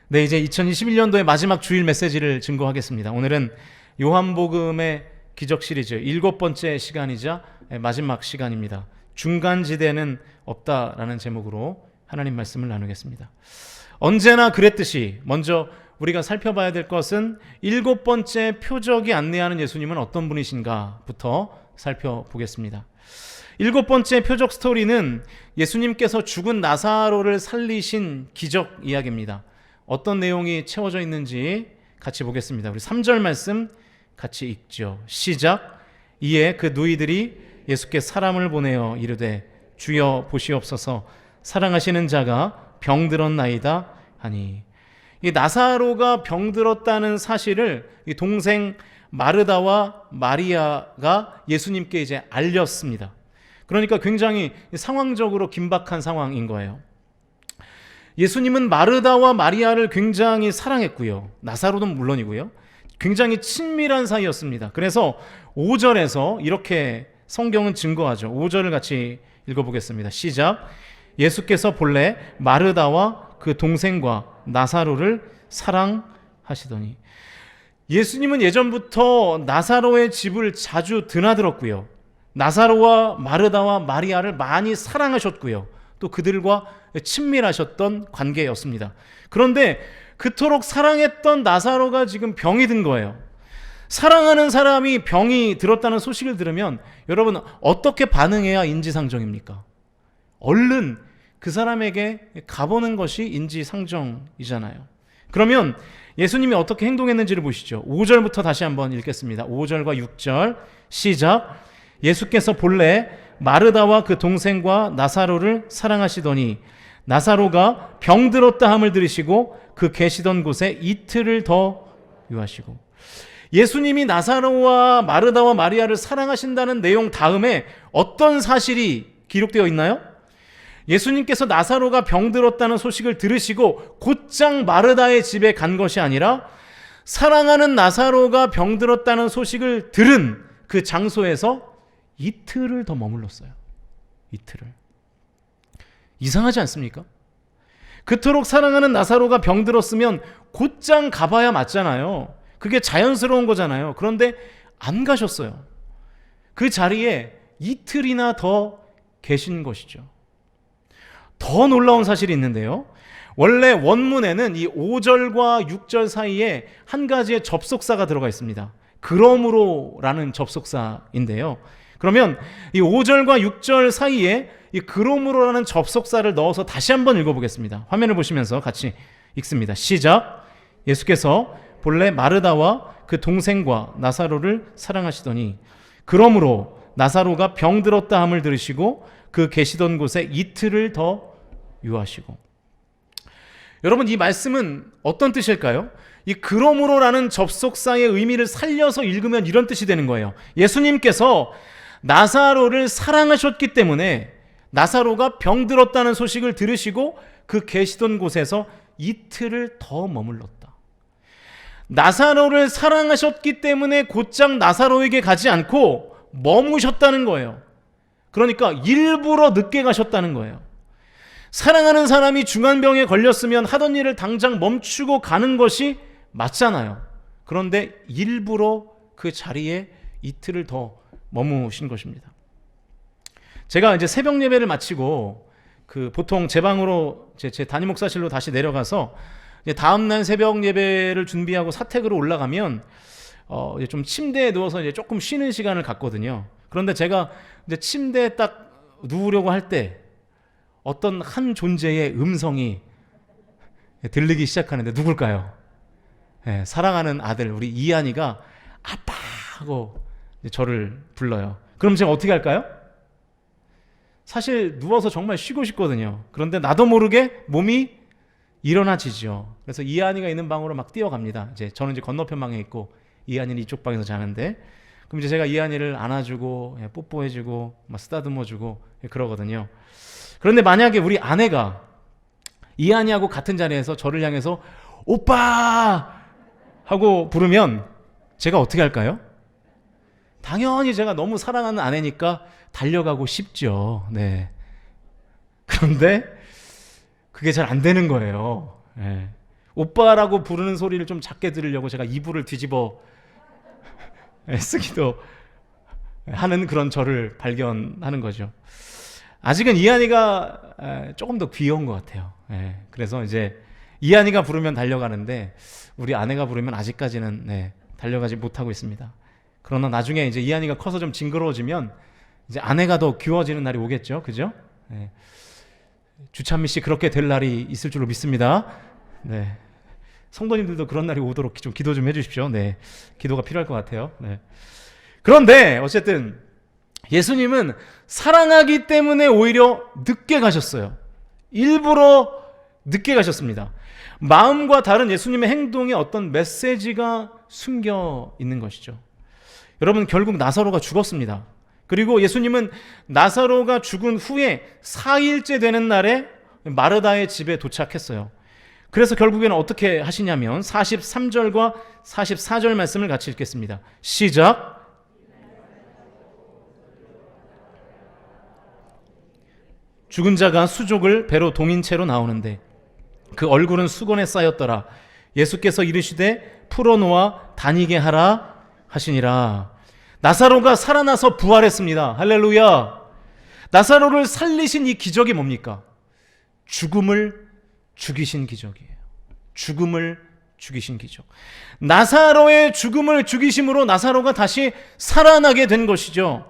네, 이제 2021년도의 마지막 주일 메시지를 증거하겠습니다. 오늘은 요한복음의 기적 시리즈 7번째 시간이자 마지막 시간입니다. 중간지대는 없다라는 제목으로 하나님 말씀을 나누겠습니다. 언제나 그랬듯이 먼저 우리가 살펴봐야 될 것은 7번째 표적이 안내하는 예수님은 어떤 분이신가부터 살펴보겠습니다. 7번째 표적 스토리는 예수님께서 죽은 나사로를 살리신 기적 이야기입니다. 어떤 내용이 채워져 있는지 같이 보겠습니다. 우리 3절 말씀 같이 읽죠. 시작. 이에 그 누이들이 예수께 사람을 보내어 이르되 주여 보시옵소서 사랑하시는 자가 병들었나이다 하니, 이 나사로가 병들었다는 사실을 이 동생 마르다와 마리아가 예수님께 이제 알렸습니다. 그러니까 굉장히 상황적으로 긴박한 상황인 거예요. 예수님은 마르다와 마리아를 굉장히 사랑했고요. 나사로는 물론이고요. 굉장히 친밀한 사이였습니다. 그래서 5절에서 이렇게 성경은 증거하죠. 5절을 같이 읽어보겠습니다. 시작. 예수께서 본래 마르다와 그 동생과 나사로를 사랑하시더니, 예수님은 예전부터 나사로의 집을 자주 드나들었고요. 나사로와 마르다와 마리아를 많이 사랑하셨고요. 또 그들과 친밀하셨던 관계였습니다. 그런데 그토록 사랑했던 나사로가 지금 병이 든 거예요. 사랑하는 사람이 병이 들었다는 소식을 들으면 여러분 어떻게 반응해야 인지상정입니까? 얼른 그 사람에게 가보는 것이 인지상정이잖아요. 그러면 예수님이 어떻게 행동했는지를 보시죠. 5절부터 다시 한번 읽겠습니다. 5절과 6절 시작. 예수께서 본래 마르다와 그 동생과 나사로를 사랑하시더니 나사로가 병들었다 함을 들으시고 그 계시던 곳에 이틀을 더 유하시고. 예수님이 나사로와 마르다와 마리아를 사랑하신다는 내용 다음에 어떤 사실이 기록되어 있나요? 예수님께서 나사로가 병들었다는 소식을 들으시고 곧장 마르다의 집에 간 것이 아니라 사랑하는 나사로가 병들었다는 소식을 들은 그 장소에서 이틀을 더 머물렀어요. 이틀을. 이상하지 않습니까? 그토록 사랑하는 나사로가 병들었으면 곧장 가봐야 맞잖아요. 그게 자연스러운 거잖아요. 그런데 안 가셨어요. 그 자리에 이틀이나 더 계신 것이죠. 더 놀라운 사실이 있는데요. 원래 원문에는 이 5절과 6절 사이에 한 가지의 접속사가 들어가 있습니다. 그러므로라는 접속사인데요. 그러면 이 5절과 6절 사이에 이 그러므로라는 접속사를 넣어서 다시 한번 읽어보겠습니다. 화면을 보시면서 같이 읽습니다. 시작. 예수께서 본래 마르다와 그 동생과 나사로를 사랑하시더니 그러므로 나사로가 병들었다 함을 들으시고 그 계시던 곳에 이틀을 더 유하시고. 여러분, 이 말씀은 어떤 뜻일까요? 이 그러므로라는 접속사의 의미를 살려서 읽으면 이런 뜻이 되는 거예요. 예수님께서 나사로를 사랑하셨기 때문에 나사로가 병들었다는 소식을 들으시고 그 계시던 곳에서 이틀을 더 머물렀다. 나사로를 사랑하셨기 때문에 곧장 나사로에게 가지 않고 머무셨다는 거예요. 그러니까 일부러 늦게 가셨다는 거예요. 사랑하는 사람이 중환병에 걸렸으면 하던 일을 당장 멈추고 가는 것이 맞잖아요. 그런데 일부러 그 자리에 이틀을 더 머무신 것입니다. 제가 이제 새벽 예배를 마치고 보통 제 방으로 제 담임 목사실로 다시 내려가서 이제 다음 날 새벽 예배를 준비하고 사택으로 올라가면 이제 좀 침대에 누워서 이제 조금 쉬는 시간을 갖거든요. 그런데 제가 이제 침대에 딱 누우려고 할 때 어떤 한 존재의 음성이 들리기 시작하는데 누굴까요? 네, 사랑하는 아들 우리 이한이가 아빠 하고 저를 불러요. 그럼 제가 어떻게 할까요? 사실 누워서 정말 쉬고 싶거든요. 그런데 나도 모르게 몸이 일어나지죠. 그래서 이한이가 있는 방으로 막 뛰어갑니다. 저는 이제 건너편 방에 있고 이한이는 이쪽 방에서 자는데, 그럼 이제 제가 이한이를 안아주고 뽀뽀해주고 막 쓰다듬어주고 그러거든요. 그런데 만약에 우리 아내가 이한이하고 같은 자리에서 저를 향해서 오빠 하고 부르면 제가 어떻게 할까요? 당연히 제가 너무 사랑하는 아내니까 달려가고 싶죠. 네. 그런데 그게 잘 안 되는 거예요. 네. 오빠라고 부르는 소리를 좀 작게 들으려고 제가 이불을 뒤집어 쓰기도 하는 그런 저를 발견하는 거죠. 아직은 이한이가 조금 더 귀여운 것 같아요. 그래서 이제 이한이가 부르면 달려가는데 우리 아내가 부르면 아직까지는 달려가지 못하고 있습니다. 그러나 나중에 이제 이한이가 커서 좀 징그러워지면 이제 아내가 더 귀여워지는 날이 오겠죠, 그죠? 주찬미 씨 그렇게 될 날이 있을 줄로 믿습니다. 성도님들도 그런 날이 오도록 좀 기도 좀 해주십시오. 기도가 필요할 것 같아요. 그런데 어쨌든 예수님은 사랑하기 때문에 오히려 늦게 가셨어요. 일부러 늦게 가셨습니다. 마음과 다른 예수님의 행동에 어떤 메시지가 숨겨 있는 것이죠. 여러분, 결국 나사로가 죽었습니다. 그리고 예수님은 나사로가 죽은 후에 4일째 되는 날에 마르다의 집에 도착했어요. 그래서 결국에는 어떻게 하시냐면 43절과 44절 말씀을 같이 읽겠습니다. 시작. 죽은 자가 수족을 배로 동인 채로 나오는데 그 얼굴은 수건에 쌓였더라. 예수께서 이르시되 풀어놓아 다니게 하라 하시니라. 나사로가 살아나서 부활했습니다. 할렐루야. 나사로를 살리신 이 기적이 뭡니까? 죽음을 죽이신 기적이에요. 죽음을 죽이신 기적. 나사로의 죽음을 죽이심으로 나사로가 다시 살아나게 된 것이죠.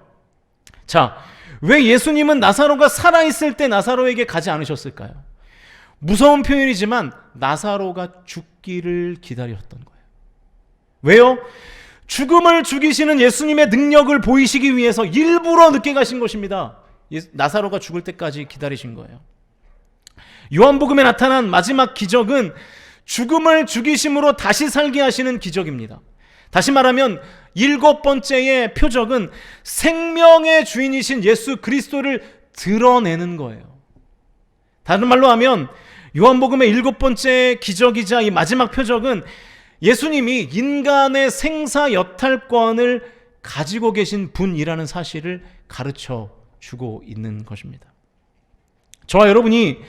자, 왜 예수님은 나사로가 살아있을 때 나사로에게 가지 않으셨을까요? 무서운 표현이지만 나사로가 죽기를 기다렸던 거예요. 왜요? 죽음을 죽이시는 예수님의 능력을 보이시기 위해서 일부러 늦게 가신 것입니다. 나사로가 죽을 때까지 기다리신 거예요. 요한복음에 나타난 마지막 기적은 죽음을 죽이심으로 다시 살게 하시는 기적입니다. 다시 말하면 7번째의 표적은 생명의 주인이신 예수 그리스도를 드러내는 거예요. 다른 말로 하면 요한복음의 7번째 기적이자 이 마지막 표적은 예수님이 인간의 생사 여탈권을 가지고 계신 분이라는 사실을 가르쳐 주고 있는 것입니다. 저와 여러분이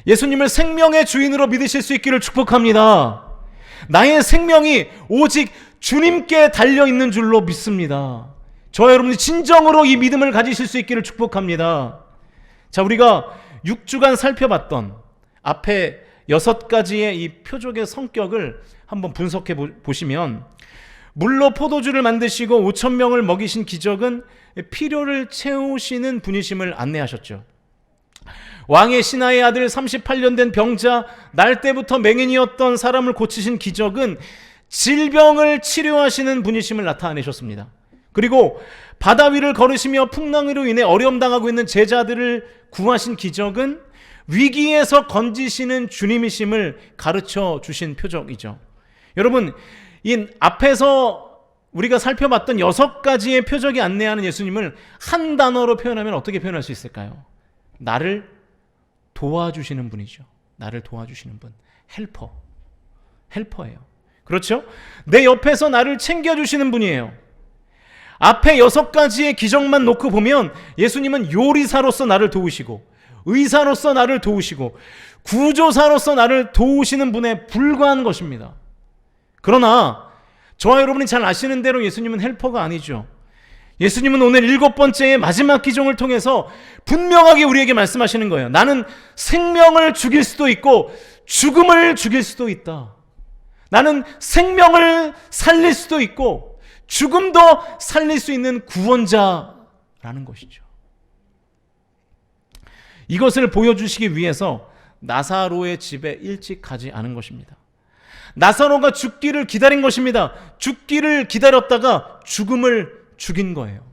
예수님을 생명의 주인으로 믿으실 수 있기를 축복합니다. 나의 생명이 오직 주님께 달려있는 줄로 믿습니다. 저와 여러분이 진정으로 이 믿음을 가지실 수 있기를 축복합니다. 자, 우리가 6주간 살펴봤던 앞에 6가지의 이 표적의 성격을 한번 분석해 보시면, 물로 포도주를 만드시고 5,000명을 먹이신 기적은 필요를 채우시는 분이심을 안내하셨죠. 왕의 신하의 아들 38년 된 병자, 날 때부터 맹인이었던 사람을 고치신 기적은 질병을 치료하시는 분이심을 나타내셨습니다. 그리고 바다 위를 걸으시며 풍랑으로 인해 어려움당하고 있는 제자들을 구하신 기적은 위기에서 건지시는 주님이심을 가르쳐 주신 표적이죠. 여러분, 이 앞에서 우리가 살펴봤던 6가지의 표적이 안내하는 예수님을 한 단어로 표현하면 어떻게 표현할 수 있을까요? 나를 도와주시는 분이죠. 나를 도와주시는 분. 헬퍼예요. 그렇죠? 내 옆에서 나를 챙겨주시는 분이에요. 앞에 6가지의 기적만 놓고 보면 예수님은 요리사로서 나를 도우시고, 의사로서 나를 도우시고, 구조사로서 나를 도우시는 분에 불과한 것입니다. 그러나 저와 여러분이 잘 아시는 대로 예수님은 헬퍼가 아니죠. 예수님은 오늘 7번째의 마지막 기적을 통해서 분명하게 우리에게 말씀하시는 거예요. 나는 생명을 죽일 수도 있고 죽음을 죽일 수도 있다. 나는 생명을 살릴 수도 있고 죽음도 살릴 수 있는 구원자라는 것이죠. 이것을 보여주시기 위해서 나사로의 집에 일찍 가지 않은 것입니다. 나사로가 죽기를 기다린 것입니다. 죽기를 기다렸다가 죽음을 죽인 거예요.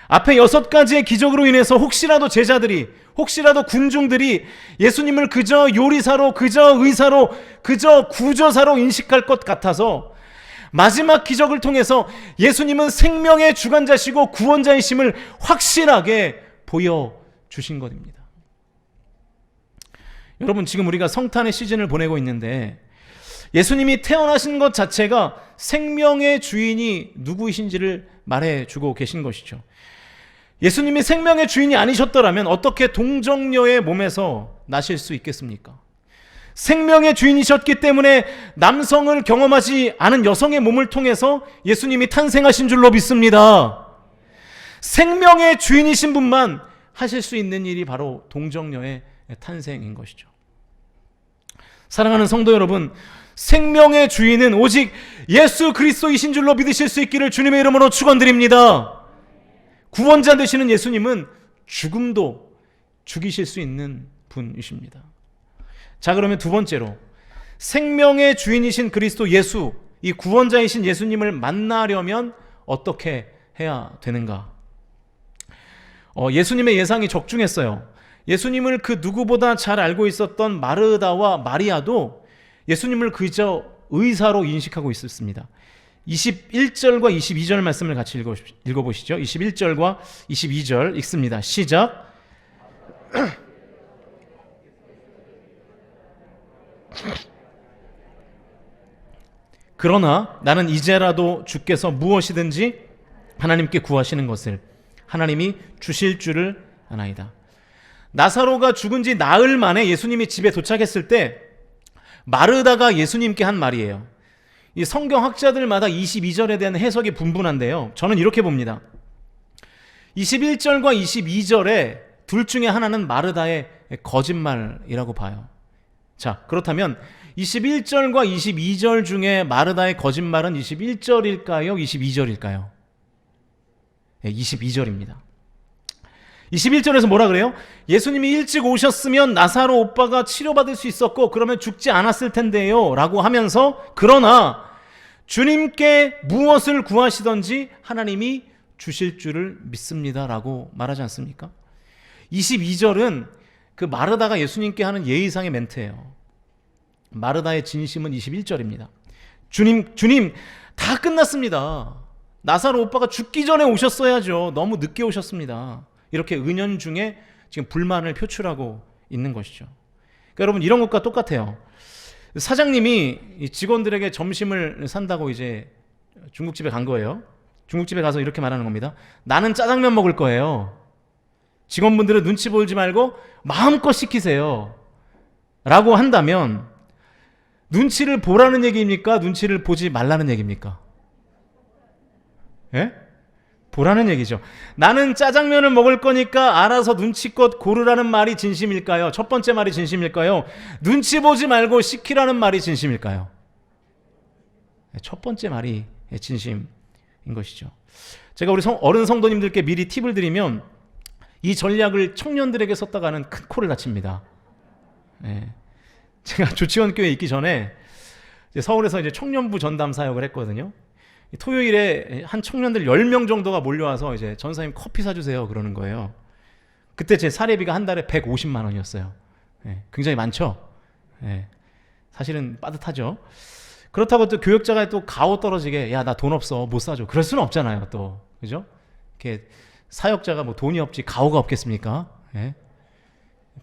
앞에 6가지의 기적으로 인해서 혹시라도 제자들이, 혹시라도 군중들이 예수님을 그저 요리사로, 그저 의사로, 그저 구조사로 인식할 것 같아서 마지막 기적을 통해서 예수님은 생명의 주관자시고 구원자이심을 확실하게 보여주신 것입니다. 여러분, 지금 우리가 성탄의 시즌을 보내고 있는데 예수님이 태어나신 것 자체가 생명의 주인이 누구이신지를 말해주고 계신 것이죠. 예수님이 생명의 주인이 아니셨더라면 어떻게 동정녀의 몸에서 나실 수 있겠습니까? 생명의 주인이셨기 때문에 남성을 경험하지 않은 여성의 몸을 통해서 예수님이 탄생하신 줄로 믿습니다. 생명의 주인이신 분만 하실 수 있는 일이 바로 동정녀의 탄생인 것이죠. 사랑하는 성도 여러분, 생명의 주인은 오직 예수 그리스도이신 줄로 믿으실 수 있기를 주님의 이름으로 축원드립니다. 구원자 되시는 예수님은 죽음도 죽이실 수 있는 분이십니다. 자, 그러면 두 번째로 생명의 주인이신 그리스도 예수, 이 구원자이신 예수님을 만나려면 어떻게 해야 되는가? 예수님의 예상이 적중했어요. 예수님을 그 누구보다 잘 알고 있었던 마르다와 마리아도 예수님을 그저 의사로 인식하고 있었습니다. 21절과 22절 말씀을 같이 읽어보시죠. 21절과 22절 읽습니다. 시작. 그러나 나는 이제라도 주께서 무엇이든지 하나님께 구하시는 것을 하나님이 주실 줄을 아나이다. 나사로가 죽은 지 나흘 만에 예수님이 집에 도착했을 때 마르다가 예수님께 한 말이에요. 이 성경학자들마다 22절에 대한 해석이 분분한데요, 저는 이렇게 봅니다. 21절과 22절에 둘 중에 하나는 마르다의 거짓말이라고 봐요. 자, 그렇다면 21절과 22절 중에 마르다의 거짓말은 21절일까요? 22절일까요? 22절입니다. 21절에서 뭐라 그래요? 예수님이 일찍 오셨으면 나사로 오빠가 치료받을 수 있었고 그러면 죽지 않았을 텐데요 라고 하면서, 그러나 주님께 무엇을 구하시던지 하나님이 주실 줄을 믿습니다 라고 말하지 않습니까? 22절은 그 마르다가 예수님께 하는 예의상의 멘트예요. 마르다의 진심은 21절입니다. 주님 다 끝났습니다. 나사로 오빠가 죽기 전에 오셨어야죠. 너무 늦게 오셨습니다. 이렇게 은연중에 지금 불만을 표출하고 있는 것이죠. 그러니까 여러분, 이런 것과 똑같아요. 사장님이 직원들에게 점심을 산다고 이제 중국집에 간 거예요. 중국집에 가서 이렇게 말하는 겁니다. 나는 짜장면 먹을 거예요. 직원분들은 눈치 보지 말고 마음껏 시키세요 라고 한다면 눈치를 보라는 얘기입니까? 눈치를 보지 말라는 얘기입니까? 예? 보라는 얘기죠. 나는 짜장면을 먹을 거니까 알아서 눈치껏 고르라는 말이 진심일까요? 첫 번째 말이 진심일까요? 눈치 보지 말고 시키라는 말이 진심일까요? 첫 번째 말이 진심인 것이죠. 제가 우리 어른 성도님들께 미리 팁을 드리면, 이 전략을 청년들에게 썼다가는 큰 코를 다칩니다. 예. 제가 조치원교회에 있기 전에 서울에서 이제 청년부 전담 사역을 했거든요. 토요일에 한 청년들 10명 정도가 몰려와서 이제 전사님 커피 사주세요 그러는 거예요. 그때 제 사례비가 한 달에 150만 원이었어요. 예, 굉장히 많죠. 예, 사실은 빠듯하죠. 그렇다고 또 교역자가 또 가오 떨어지게 야, 나 돈 없어 못 사줘, 그럴 수는 없잖아요. 또 그죠? 이렇게 사역자가 뭐 돈이 없지 가오가 없겠습니까? 예?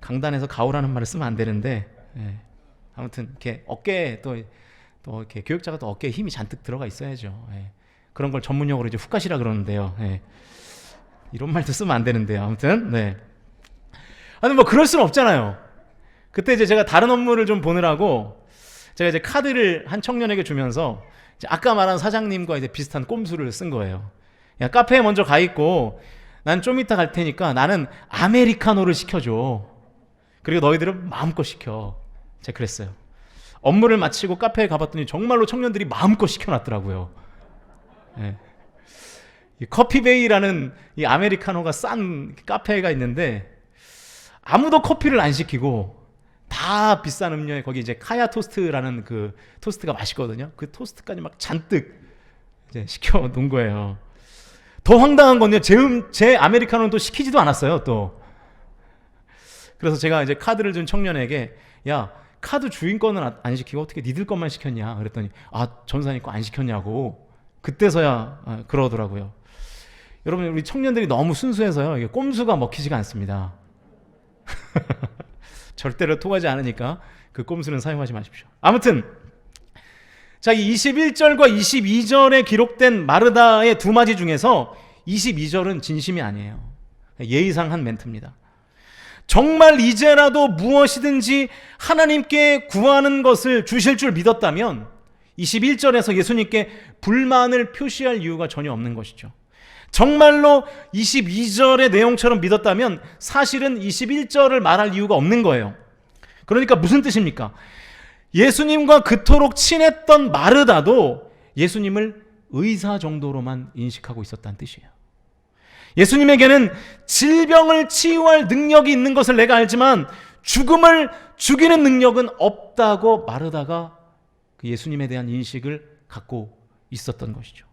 강단에서 가오라는 말을 쓰면 안 되는데, 예. 아무튼 이렇게 어깨에 또 이렇게 교역자가 또 어깨에 힘이 잔뜩 들어가 있어야죠. 예. 그런 걸 전문용어로 이제 훅갓이라 그러는데요. 예. 이런 말도 쓰면 안 되는데요. 아무튼 네. 아니 뭐 그럴 수는 없잖아요. 그때 이제 제가 다른 업무를 좀 보느라고 제가 이제 카드를 한 청년에게 주면서 이제 아까 말한 사장님과 이제 비슷한 꼼수를 쓴 거예요. 야, 카페에 먼저 가 있고 난 좀 이따 갈 테니까 나는 아메리카노를 시켜줘. 그리고 너희들은 마음껏 시켜. 제가 그랬어요. 업무를 마치고 카페에 가봤더니 정말로 청년들이 마음껏 시켜놨더라고요. 예. 이 커피베이라는 이 아메리카노가 싼 카페가 있는데 아무도 커피를 안 시키고 다 비싼 음료에 거기 이제 카야 토스트라는 그 토스트가 맛있거든요. 그 토스트까지 막 잔뜩 이제 시켜 놓은 거예요. 더 황당한 건요, 제 아메리카노는 또 시키지도 않았어요. 또 그래서 제가 이제 카드를 준 청년에게 야, 카드 주인 거는 안 시키고 어떻게 니들 것만 시켰냐 그랬더니 아, 전사님 거 안 시켰냐고 그때서야 그러더라고요. 여러분, 우리 청년들이 너무 순수해서요, 이게 꼼수가 먹히지가 않습니다. 절대로 통하지 않으니까 그 꼼수는 사용하지 마십시오. 아무튼 자, 이 21절과 22절에 기록된 마르다의 두 마디 중에서 22절은 진심이 아니에요. 예의상 한 멘트입니다. 정말 이제라도 무엇이든지 하나님께 구하는 것을 주실 줄 믿었다면 21절에서 예수님께 불만을 표시할 이유가 전혀 없는 것이죠. 정말로 22절의 내용처럼 믿었다면 사실은 21절을 말할 이유가 없는 거예요. 그러니까 무슨 뜻입니까? 예수님과 그토록 친했던 마르다도 예수님을 의사 정도로만 인식하고 있었다는 뜻이에요. 예수님에게는 질병을 치유할 능력이 있는 것을 내가 알지만 죽음을 죽이는 능력은 없다고 마르다가 그 예수님에 대한 인식을 갖고 있었던 것이죠.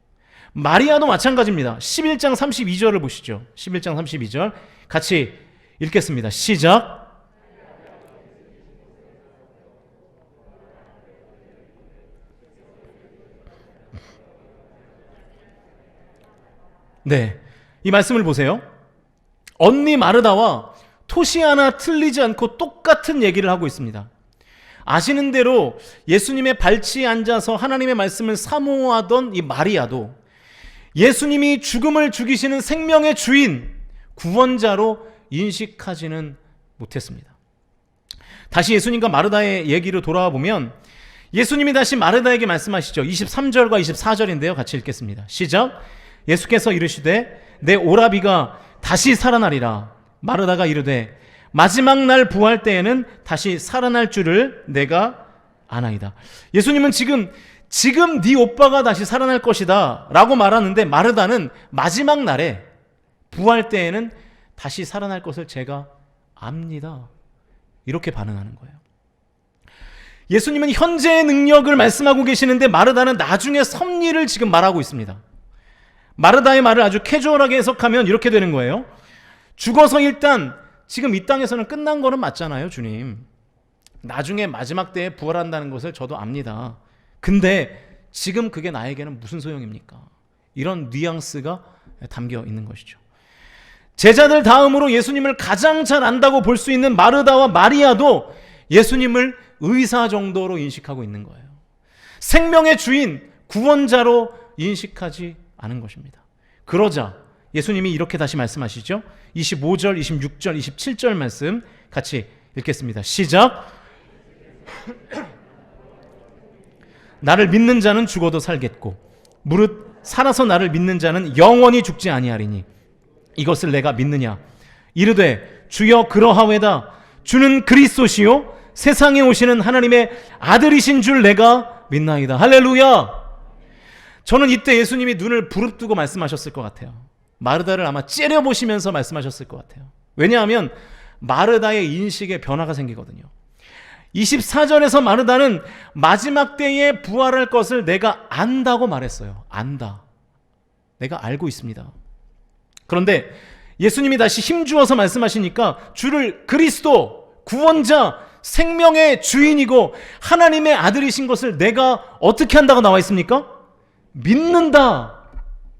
마리아도 마찬가지입니다. 11장 32절을 보시죠. 11장 32절 같이 읽겠습니다. 시작. 네, 이 말씀을 보세요. 언니 마르다와 토시 하나 틀리지 않고 똑같은 얘기를 하고 있습니다. 아시는 대로 예수님의 발치에 앉아서 하나님의 말씀을 사모하던 이 마리아도 예수님이 죽음을 죽이시는 생명의 주인, 구원자로 인식하지는 못했습니다. 다시 예수님과 마르다의 얘기로 돌아와 보면 예수님이 다시 마르다에게 말씀하시죠. 23절과 24절인데요. 같이 읽겠습니다. 시작. 예수께서 이르시되 내 오라비가 다시 살아나리라. 마르다가 이르되 마지막 날 부활 때에는 다시 살아날 줄을 내가 아나이다. 예수님은 지금 네 오빠가 다시 살아날 것이다 라고 말하는데 마르다는 마지막 날에 부활 때에는 다시 살아날 것을 제가 압니다. 이렇게 반응하는 거예요. 예수님은 현재의 능력을 말씀하고 계시는데 마르다는 나중의 섭리를 지금 말하고 있습니다. 마르다의 말을 아주 캐주얼하게 해석하면 이렇게 되는 거예요. 죽어서 일단 지금 이 땅에서는 끝난 거는 맞잖아요, 주님. 나중에 마지막 때에 부활한다는 것을 저도 압니다. 근데 지금 그게 나에게는 무슨 소용입니까? 이런 뉘앙스가 담겨 있는 것이죠. 제자들 다음으로 예수님을 가장 잘 안다고 볼 수 있는 마르다와 마리아도 예수님을 의사 정도로 인식하고 있는 거예요. 생명의 주인, 구원자로 인식하지 않은 것입니다. 그러자 예수님이 이렇게 다시 말씀하시죠. 25절, 26절, 27절 말씀 같이 읽겠습니다. 시작. 나를 믿는 자는 죽어도 살겠고 무릇 살아서 나를 믿는 자는 영원히 죽지 아니하리니 이것을 내가 믿느냐. 이르되 주여 그러하외다. 주는 그리스도시요 세상에 오시는 하나님의 아들이신 줄 내가 믿나이다. 할렐루야. 저는 이때 예수님이 눈을 부릅뜨고 말씀하셨을 것 같아요. 마르다를 아마 째려보시면서 말씀하셨을 것 같아요. 왜냐하면 마르다의 인식에 변화가 생기거든요. 24절에서 마르다는 마지막 때에 부활할 것을 내가 안다고 말했어요. 안다. 내가 알고 있습니다. 그런데 예수님이 다시 힘주어서 말씀하시니까 주를 그리스도, 구원자, 생명의 주인이고 하나님의 아들이신 것을 내가 어떻게 한다고 나와 있습니까? 믿는다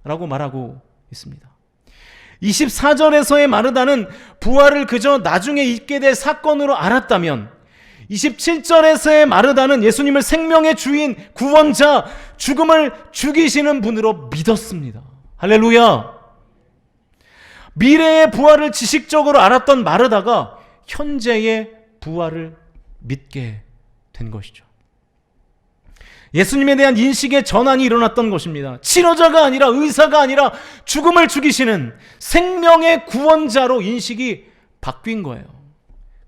라고 말하고 있습니다. 24절에서의 마르다는 부활을 그저 나중에 있게 될 사건으로 알았다면 27절에서의 마르다는 예수님을 생명의 주인, 구원자, 죽음을 죽이시는 분으로 믿었습니다. 할렐루야. 미래의 부활을 지식적으로 알았던 마르다가 현재의 부활을 믿게 된 것이죠. 예수님에 대한 인식의 전환이 일어났던 것입니다. 치료자가 아니라 의사가 아니라 죽음을 죽이시는 생명의 구원자로 인식이 바뀐 거예요.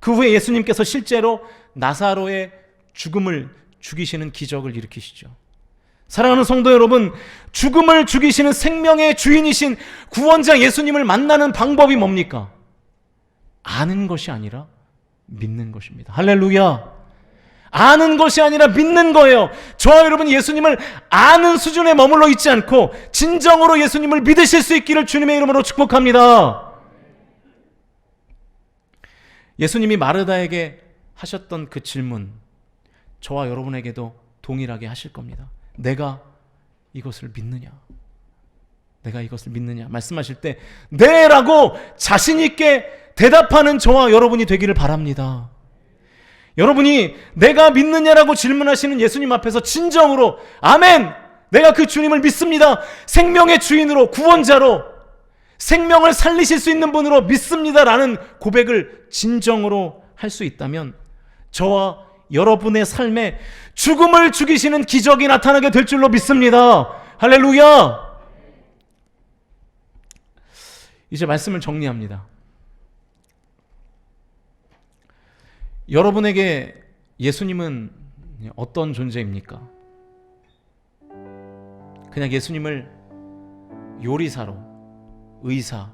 그 후에 예수님께서 실제로 나사로의 죽음을 죽이시는 기적을 일으키시죠. 사랑하는 성도 여러분, 죽음을 죽이시는 생명의 주인이신 구원자 예수님을 만나는 방법이 뭡니까? 아는 것이 아니라 믿는 것입니다. 할렐루야. 아는 것이 아니라 믿는 거예요. 저와 여러분 예수님을 아는 수준에 머물러 있지 않고 진정으로 예수님을 믿으실 수 있기를 주님의 이름으로 축복합니다. 예수님이 마르다에게 하셨던 그 질문, 저와 여러분에게도 동일하게 하실 겁니다. 내가 이것을 믿느냐? 내가 이것을 믿느냐? 말씀하실 때 네 라고 자신 있게 대답하는 저와 여러분이 되기를 바랍니다. 여러분이 내가 믿느냐라고 질문하시는 예수님 앞에서 진정으로 아멘! 내가 그 주님을 믿습니다. 생명의 주인으로, 구원자로, 생명을 살리실 수 있는 분으로 믿습니다라는 고백을 진정으로 할 수 있다면 저와 여러분의 삶에 죽음을 죽이시는 기적이 나타나게 될 줄로 믿습니다. 할렐루야! 이제 말씀을 정리합니다. 여러분에게 예수님은 어떤 존재입니까? 그냥 예수님을 요리사로, 의사,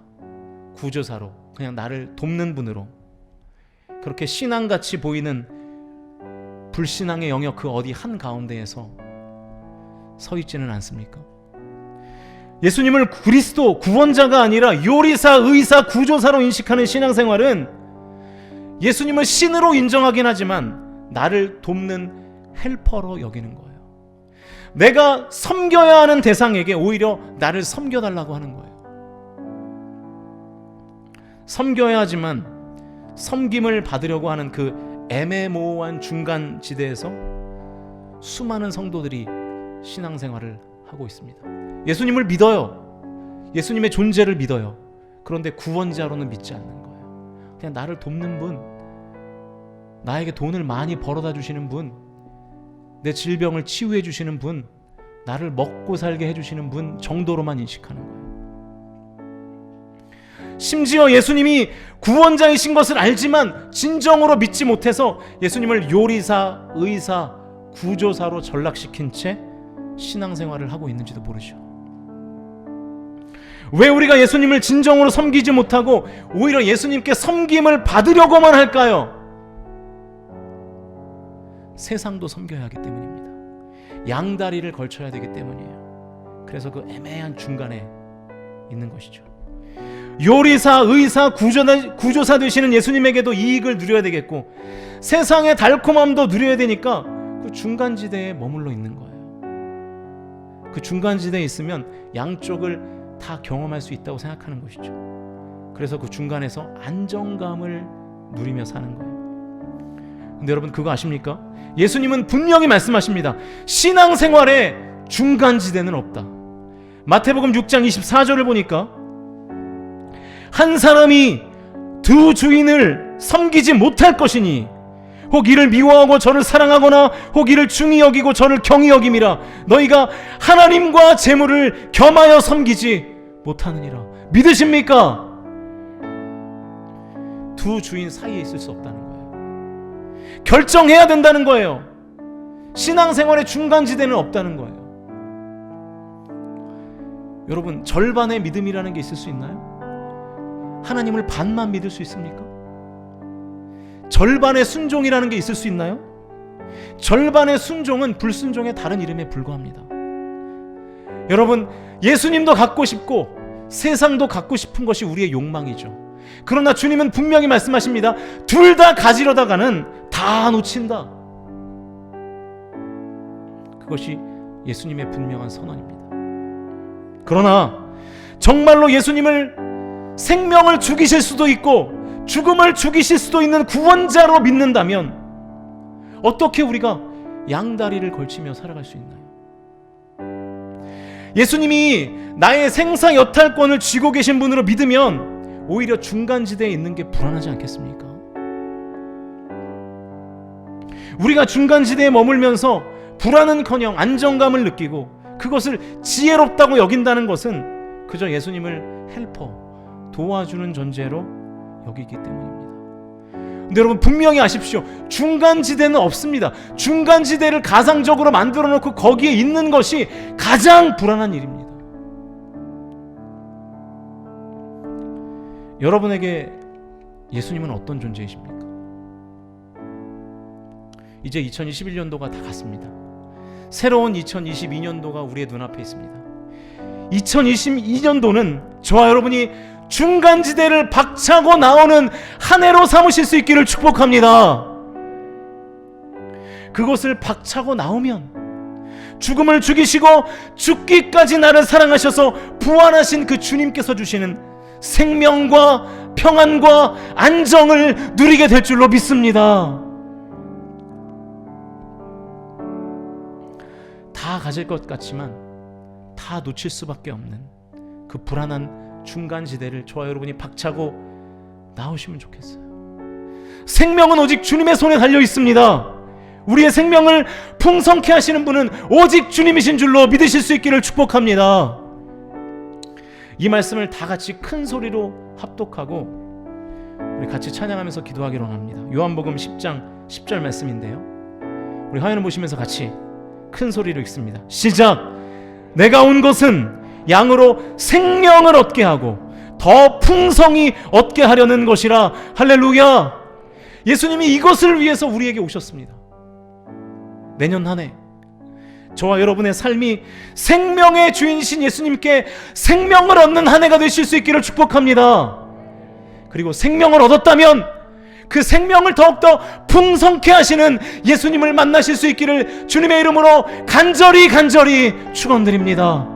구조사로, 그냥 나를 돕는 분으로, 그렇게 신앙같이 보이는 불신앙의 영역 그 어디 한가운데에서 서 있지는 않습니까? 예수님을 그리스도, 구원자가 아니라 요리사, 의사, 구조사로 인식하는 신앙생활은 예수님을 신으로 인정하긴 하지만 나를 돕는 헬퍼로 여기는 거예요. 내가 섬겨야 하는 대상에게 오히려 나를 섬겨달라고 하는 거예요. 섬겨야 하지만 섬김을 받으려고 하는 그 애매모호한 중간지대에서 수많은 성도들이 신앙생활을 하고 있습니다. 예수님을 믿어요. 예수님의 존재를 믿어요. 그런데 구원자로는 믿지 않는 거예요. 그냥 나를 돕는 분, 나에게 돈을 많이 벌어다 주시는 분, 내 질병을 치유해 주시는 분, 나를 먹고 살게 해주시는 분 정도로만 인식하는 거예요. 심지어 예수님이 구원자이신 것을 알지만 진정으로 믿지 못해서 예수님을 요리사, 의사, 구조사로 전락시킨 채 신앙생활을 하고 있는지도 모르죠. 왜 우리가 예수님을 진정으로 섬기지 못하고 오히려 예수님께 섬김을 받으려고만 할까요? 세상도 섬겨야 하기 때문입니다. 양다리를 걸쳐야 되기 때문이에요. 그래서 그 애매한 중간에 있는 것이죠. 요리사, 의사, 구조사 되시는 예수님에게도 이익을 누려야 되겠고 세상의 달콤함도 누려야 되니까 그 중간지대에 머물러 있는 거예요. 그 중간지대에 있으면 양쪽을 다 경험할 수 있다고 생각하는 것이죠. 그래서 그 중간에서 안정감을 누리며 사는 거예요. 근데 여러분 그거 아십니까? 예수님은 분명히 말씀하십니다. 신앙생활에 중간지대는 없다. 마태복음 6장 24절을 보니까 한 사람이 두 주인을 섬기지 못할 것이니 혹 이를 미워하고 저를 사랑하거나 혹 이를 중히 여기고 저를 경히 여김이라. 너희가 하나님과 재물을 겸하여 섬기지 못하느니라. 믿으십니까? 두 주인 사이에 있을 수 없다는 거예요. 결정해야 된다는 거예요. 신앙생활의 중간지대는 없다는 거예요. 여러분 절반의 믿음이라는 게 있을 수 있나요? 하나님을 반만 믿을 수 있습니까? 절반의 순종이라는 게 있을 수 있나요? 절반의 순종은 불순종의 다른 이름에 불과합니다. 여러분 예수님도 갖고 싶고 세상도 갖고 싶은 것이 우리의 욕망이죠. 그러나 주님은 분명히 말씀하십니다. 둘 다 가지려다가는 다 놓친다. 그것이 예수님의 분명한 선언입니다. 그러나 정말로 예수님을 생명을 죽이실 수도 있고 죽음을 죽이실 수도 있는 구원자로 믿는다면 어떻게 우리가 양다리를 걸치며 살아갈 수 있나요? 예수님이 나의 생사여탈권을 쥐고 계신 분으로 믿으면 오히려 중간지대에 있는 게 불안하지 않겠습니까? 우리가 중간지대에 머물면서 불안은커녕 안정감을 느끼고 그것을 지혜롭다고 여긴다는 것은 그저 예수님을 헬퍼, 도와주는 존재로 여기기 때문입니다. 근데 여러분 분명히 아십시오. 중간지대는 없습니다. 중간지대를 가상적으로 만들어 놓고 거기에 있는 것이 가장 불안한 일입니다. 여러분에게 예수님은 어떤 존재이십니까? 이제 2021년도가 다 갔습니다. 새로운 2022년도가 우리의 눈앞에 있습니다. 2022년도는 저와 여러분이 중간지대를 박차고 나오는 한 해로 삼으실 수 있기를 축복합니다. 그것을 박차고 나오면 죽음을 죽이시고 죽기까지 나를 사랑하셔서 부활하신 그 주님께서 주시는 생명과 평안과 안정을 누리게 될 줄로 믿습니다. 다 가질 것 같지만 다 놓칠 수밖에 없는 그 불안한 중간지대를 저와 여러분이 박차고 나오시면 좋겠어요. 생명은 오직 주님의 손에 달려 있습니다. 우리의 생명을 풍성케 하시는 분은 오직 주님이신 줄로 믿으실 수 있기를 축복합니다. 이 말씀을 다 같이 큰 소리로 합독하고 우리 같이 찬양하면서 기도하기로 합니다. 요한복음 10장 10절 말씀인데요, 우리 화면을 보시면서 같이 큰 소리로 읽습니다. 시작. 내가 온 것은 양으로 생명을 얻게 하고 더 풍성히 얻게 하려는 것이라. 할렐루야. 예수님이 이것을 위해서 우리에게 오셨습니다. 내년 한 해 저와 여러분의 삶이 생명의 주인이신 예수님께 생명을 얻는 한 해가 되실 수 있기를 축복합니다. 그리고 생명을 얻었다면 그 생명을 더욱더 풍성케 하시는 예수님을 만나실 수 있기를 주님의 이름으로 간절히 축원드립니다.